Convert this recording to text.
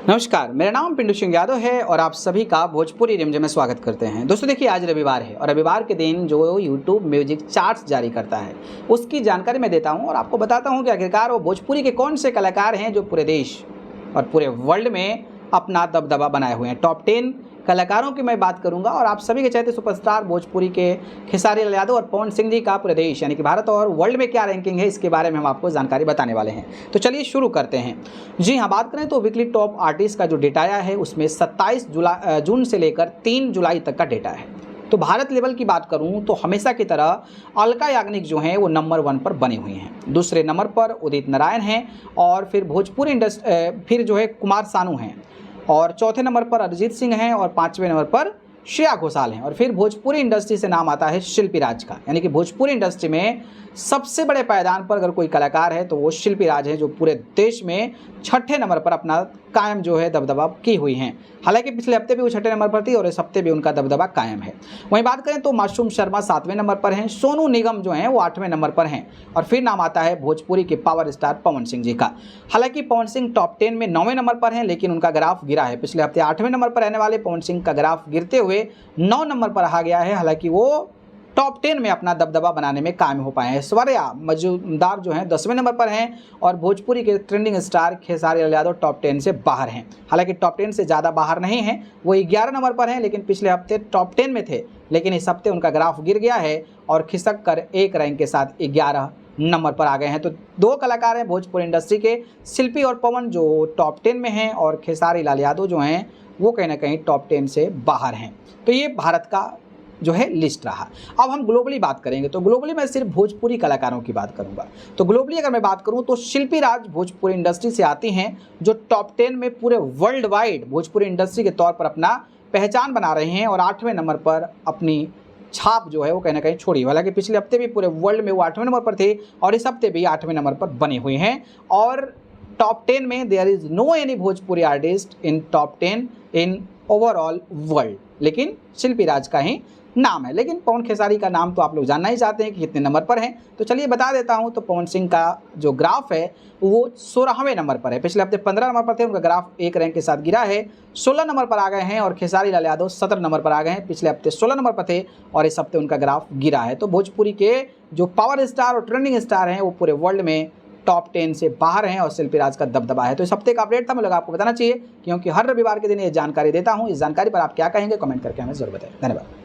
नमस्कार, मेरा नाम पिंटू सिंह यादव है और आप सभी का भोजपुरी रिमझिम में स्वागत करते हैं। दोस्तों देखिए, आज रविवार है और रविवार के दिन जो यूट्यूब म्यूजिक चार्ट्स जारी करता है उसकी जानकारी मैं देता हूं और आपको बताता हूं कि आखिरकार वो भोजपुरी के कौन से कलाकार हैं जो पूरे देश और पूरे वर्ल्ड में अपना दबदबा बनाए हुए हैं। टॉप 10 कलाकारों की मैं बात करूंगा और आप सभी के चाहते सुपरस्टार भोजपुरी के खेसारी लाल यादव और पवन सिंह जी का पूरे देश यानी कि भारत और वर्ल्ड में क्या रैंकिंग है इसके बारे में हम आपको जानकारी बताने वाले हैं। तो चलिए शुरू करते हैं। जी हाँ, बात करें तो वीकली टॉप आर्टिस्ट का जो डेटा आया है उसमें 27 जून से लेकर 3 जुलाई तक का डेटा है। तो भारत लेवल की बात करूं तो हमेशा की तरह अलका याग्निक जो हैं वो नंबर 1 पर बनी हुई हैं। दूसरे नंबर पर उदित नारायण हैं और फिर भोजपुरी इंडस्ट्री फिर जो है कुमार सानू हैं और चौथे नंबर पर अरिजीत सिंह हैं और 5वें नंबर पर श्रेया घोषाल हैं। और फिर भोजपुरी इंडस्ट्री से नाम आता है शिल्पी राज का, यानी कि भोजपुरी इंडस्ट्री में सबसे बड़े पायदान पर अगर कोई कलाकार है तो वो शिल्पी राज है जो पूरे देश में 6ठे नंबर पर अपना कायम जो है दबदबा की हुई हैं। हालांकि पिछले हफ्ते भी वो 6ठे नंबर पर थी और इस हफ्ते भी उनका दबदबा कायम है। वहीं बात करें तो मासूम शर्मा 7वें नंबर पर हैं, सोनू निगम जो हैं वो 8वें नंबर पर हैं और फिर नाम आता है भोजपुरी के पावर स्टार पवन सिंह जी का। हालांकि पवन सिंह टॉप 10 में 9वें नंबर पर हैं, लेकिन उनका ग्राफ गिरा है। पिछले हफ्ते 8वें नंबर पर रहने वाले पवन सिंह का ग्राफ गिरते हुए 9 नंबर पर आ गया है। हालांकि वो टॉप 10 में अपना दबदबा बनाने में कायम हो पाए हैं। ऐश्वर्या मजूमदार जो हैं 10वें नंबर पर हैं और भोजपुरी के trending star Khesari Lal Yadav top 10 से बाहर हैं। हालांकि टॉप 10 से ज़्यादा बाहर नहीं हैं, वो 11 नंबर पर हैं, लेकिन पिछले हफ्ते टॉप 10 में थे, लेकिन इस हफ्ते उनका ग्राफ गिर गया है और खिसक कर एक रैंक के साथ 11 नंबर पर आ गए हैं। तो 2 कलाकार हैं भोजपुरी इंडस्ट्री के, शिल्पी और पवन जो टॉप 10 में हैं और खेसारी लाल यादव जो हैं वो कहीं ना कहीं टॉप 10 से बाहर हैं। तो ये भारत का जो है लिस्ट रहा। अब हम ग्लोबली बात करेंगे तो ग्लोबली मैं सिर्फ भोजपुरी कलाकारों की बात करूंगा। तो ग्लोबली अगर मैं बात करूं तो शिल्पी राज भोजपुरी इंडस्ट्री से आती हैं जो टॉप 10 में पूरे वर्ल्ड वाइड भोजपुरी इंडस्ट्री के तौर पर अपना पहचान बना रहे हैं और 8वें नंबर पर अपनी छाप जो है वो कहीं ना कहीं छोड़ी। हालांकि पिछले हफ्ते भी पूरे वर्ल्ड में वो 8वें नंबर पर थे और इस हफ्ते भी 8वें नंबर पर बने हुए हैं। और टॉप 10 में there is no any Bhojpuri artist in top 10 in overall world, लेकिन शिल्पी राज का ही नाम है। लेकिन पवन खेसारी का नाम तो आप लोग जानना ही चाहते हैं कि कितने नंबर पर हैं, तो चलिए बता देता हूं। तो पवन सिंह का जो ग्राफ है वो 16वें नंबर पर है। पिछले हफ्ते 15 नंबर पर थे, उनका ग्राफ एक रैंक के साथ गिरा है, 16 नंबर पर आ गए हैं। और खेसारी लाल यादव 17 नंबर पर आ गए हैं, पिछले हफ्ते 16 नंबर पर थे और इस हफ्ते उनका ग्राफ गिरा है। तो भोजपुरी के जो पावर स्टार और ट्रेंडिंग स्टार हैं वो पूरे वर्ल्ड में टॉप 10 से बाहर हैं और शिल्पी राज का दबदबा है। तो इस हफ्ते का अपडेट था, मुझे लगा आपको बताना चाहिए क्योंकि हर रविवार के दिन ये जानकारी देता हूं। इस जानकारी पर आप क्या कहेंगे कमेंट करके हमें जरूर बताएं। धन्यवाद।